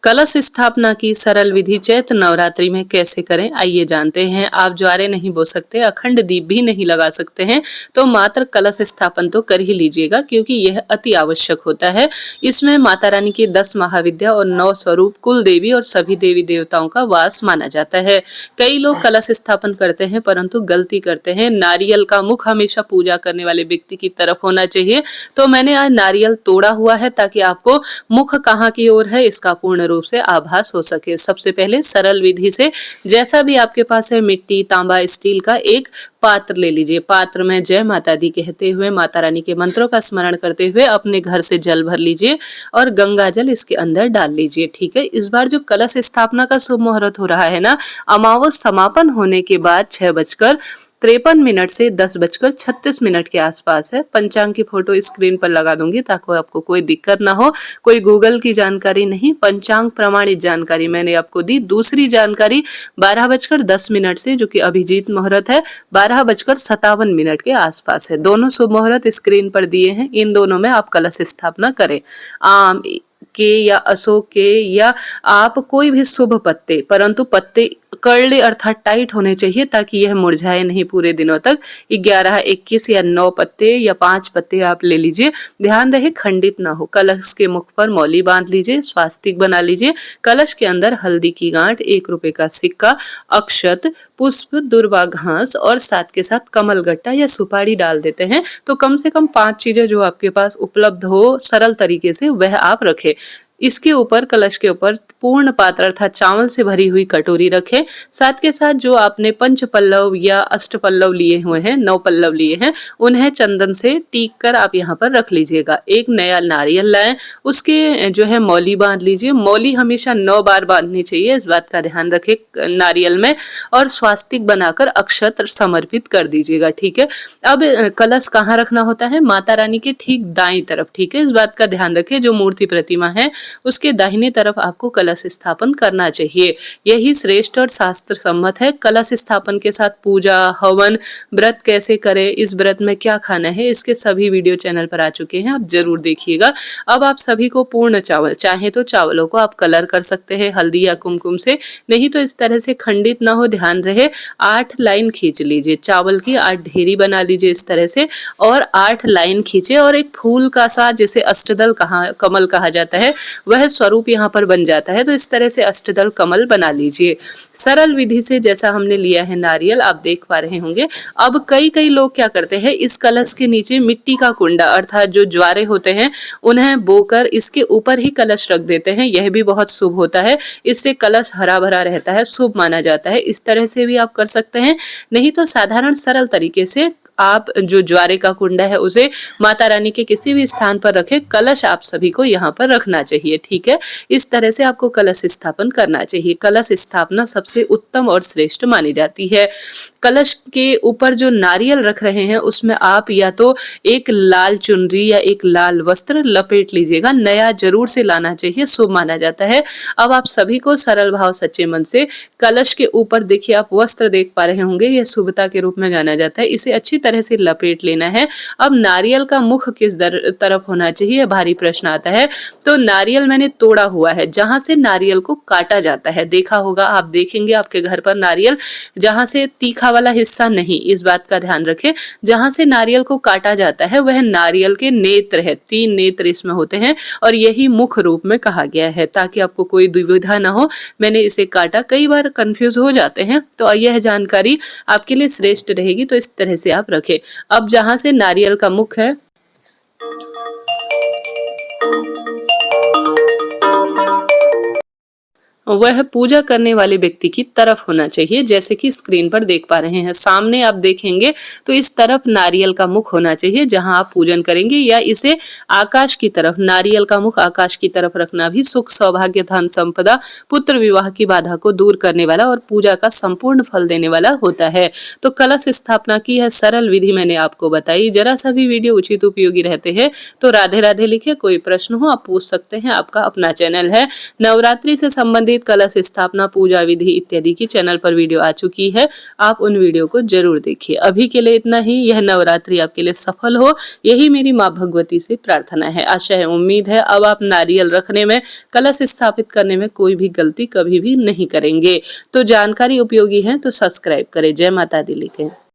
कलश स्थापना की सरल विधि चैत्र नवरात्रि में कैसे करें, आइए जानते हैं। आप ज्वारे नहीं बो सकते, अखंड दीप भी नहीं लगा सकते हैं, तो मात्र कलश स्थापन तो कर ही लीजिएगा, क्योंकि यह अति आवश्यक होता है। इसमें माता रानी की 10 महाविद्या और 9 स्वरूप, कुल देवी और सभी देवी देवताओं का वास माना जाता है। कई लोग कलश स्थापन करते हैं परंतु गलती करते हैं। नारियल का मुख हमेशा पूजा करने वाले व्यक्ति की तरफ होना चाहिए, तो मैंने आज नारियल तोड़ा हुआ है ताकि आपको मुख कहाँ की ओर है इसका पूर्ण रूप से आभास हो सके। सबसे पहले सरल विधि से, जैसा भी आपके पास है, मिट्टी, तांबा, स्टील का एक पात्र ले लीजिए। पात्र में जय माता दी कहते हुए, माता रानी के मंत्रों का स्मरण करते हुए अपने घर से जल भर लीजिए और गंगा जल इसके अंदर डाल लीजिए। ठीक है। इस बार जो कलश स्थापना का शुभ मुहूर्त हो रहा है ना, अमावस समापन होने के बाद 6:53 से 10:36 के आसपास है। पंचांग की फोटो स्क्रीन पर लगा दूंगी ताकि आपको कोई दिक्कत ना हो। कोई गूगल की जानकारी नहीं, पंचांग प्रमाणित जानकारी मैंने आपको दी। दूसरी जानकारी 12:10 से, जो कि अभिजीत मुहूर्त है, 12:57 के आसपास है। दोनों शुभ मुहूर्त स्क्रीन पर दिए हैं, इन दोनों में आप कलश स्थापना करें। आम के या अशोक के या आप कोई भी शुभ पत्ते, परंतु पत्ते कर्ली अर्थात टाइट होने चाहिए ताकि यह मुरझाए नहीं पूरे दिनों तक। 11, 21 या 9 पत्ते या 5 पत्ते आप ले लीजिए। ध्यान रहे खंडित ना हो। कलश के मुख पर मौली बांध लीजिए, स्वास्तिक बना लीजिए। कलश के अंदर हल्दी की गांठ, 1 रुपए का सिक्का, अक्षत, पुष्प, दुर्वा घास और साथ के साथ कमल गट्टा या सुपारी डाल देते हैं। तो कम से कम 5 चीजें जो आपके पास उपलब्ध हो सरल तरीके से, वह आप रखें। इसके ऊपर, कलश के ऊपर पूर्ण पात्र अर्थात चावल से भरी हुई कटोरी रखें। साथ के साथ जो आपने पंच पल्लव या अष्ट पल्लव लिए हुए हैं, 9 पल्लव लिए हैं, उन्हें चंदन से टीक कर आप यहाँ पर रख लीजिएगा। एक नया नारियल लाएं, उसके जो है मौली बांध लीजिए। मौली हमेशा 9 बार बांधनी चाहिए, इस बात का ध्यान रखें नारियल में। और स्वास्तिक बनाकर अक्षत समर्पित कर दीजिएगा। ठीक है। अब कलश कहाँ रखना होता है? माता रानी के ठीक दाईं तरफ। ठीक है। इस बात का ध्यान रखें, जो मूर्ति प्रतिमा है उसके दाहिने तरफ आपको कलश स्थापन करना चाहिए। यही श्रेष्ठ और शास्त्र सम्मत है। कलश स्थापन के साथ पूजा, हवन, व्रत कैसे करें, इस व्रत में क्या खाना है, इसके सभी वीडियो चैनल पर आ चुके हैं, आप जरूर देखिएगा। अब आप सभी को पूर्ण चावल, चाहे तो चावलों को आप कलर कर सकते हैं हल्दी या कुमकुम से, नहीं तो इस तरह से खंडित ना हो। ध्यान रहे 8 लाइन खींच लीजिए, चावल की 8 ढेरी बना लीजिए इस तरह से, और 8 लाइन खींचे और एक फूल का सा, जिसे अष्टदल कमल कहा जाता है, वह स्वरूप यहाँ पर बन जाता है। तो इस तरह से अष्टदल कमल बना लीजिए सरल विधि से, जैसा हमने लिया है नारियल, आप देख पा रहे होंगे। अब कई लोग क्या करते हैं, इस कलश के नीचे मिट्टी का कुंडा अर्थात जो ज्वारे होते हैं उन्हें बोकर इसके ऊपर ही कलश रख देते हैं। यह भी बहुत शुभ होता है, इससे कलश हरा भरा रहता है, शुभ माना जाता है। इस तरह से भी आप कर सकते हैं, नहीं तो साधारण सरल तरीके से आप जो ज्वारे का कुंडा है उसे माता रानी के किसी भी स्थान पर रखें। कलश आप सभी को यहाँ पर रखना चाहिए। ठीक है। इस तरह से आपको कलश स्थापन करना चाहिए। कलश स्थापना सबसे उत्तम और श्रेष्ठ मानी जाती है। कलश के ऊपर जो नारियल रख रहे हैं उसमें आप या तो एक लाल चुनरी या एक लाल वस्त्र लपेट लीजिएगा। नया जरूर से लाना चाहिए, शुभ माना जाता है। अब आप सभी को सरल भाव सच्चे मन से कलश के ऊपर, देखिए आप वस्त्र देख पा रहे होंगे, यह शुभता के रूप में जाना जाता है, इसे अच्छी तरह से लपेट लेना है। अब नारियल का मुख किस तरफ होना चाहिए, भारी प्रश्न आता है। तो नारियल मैंने तोड़ा हुआ है, जहां से नारियल को काटा जाता है, देखा होगा, आप देखेंगे आपके घर पर नारियल, जहां से तीखा वाला हिस्सा नहीं, इस बात का ध्यान रखें। जहां से नारियल को काटा जाता है वह नारियल के नेत्र है, 3 नेत्र इसमें होते हैं और यही मुख रूप में कहा गया है, ताकि आपको कोई दुविधा ना हो। मैंने इसे काटा, कई बार कंफ्यूज हो जाते हैं, तो यह जानकारी आपके लिए श्रेष्ठ रहेगी, तो इस तरह से आप रखें। अब जहां से नारियल का मुख है, वह पूजा करने वाले व्यक्ति की तरफ होना चाहिए, जैसे कि स्क्रीन पर देख पा रहे हैं। सामने आप देखेंगे तो इस तरफ नारियल का मुख होना चाहिए जहां आप पूजन करेंगे, या इसे आकाश की तरफ, नारियल का मुख आकाश की तरफ रखना भी सुख, सौभाग्य, धन संपदा, पुत्र विवाह की बाधा को दूर करने वाला और पूजा का संपूर्ण फल देने वाला होता है। तो कलश स्थापना की यह सरल विधि मैंने आपको बताई। जरा सा भी वीडियो उचित उपयोगी रहते हैं तो राधे राधे लिखे। कोई प्रश्न हो आप पूछ सकते हैं, आपका अपना चैनल है। नवरात्रि से संबंधित संबंधित कलश स्थापना, पूजा विधि इत्यादि की चैनल पर वीडियो आ चुकी है, आप उन वीडियो को जरूर देखिए। अभी के लिए इतना ही। यह नवरात्रि आपके लिए सफल हो, यही मेरी माँ भगवती से प्रार्थना है, आशा है, उम्मीद है। अब आप नारियल रखने में, कलश स्थापित करने में कोई भी गलती कभी भी नहीं करेंगे। तो जानकारी उपयोगी है तो सब्सक्राइब करें। जय माता दी लिखें।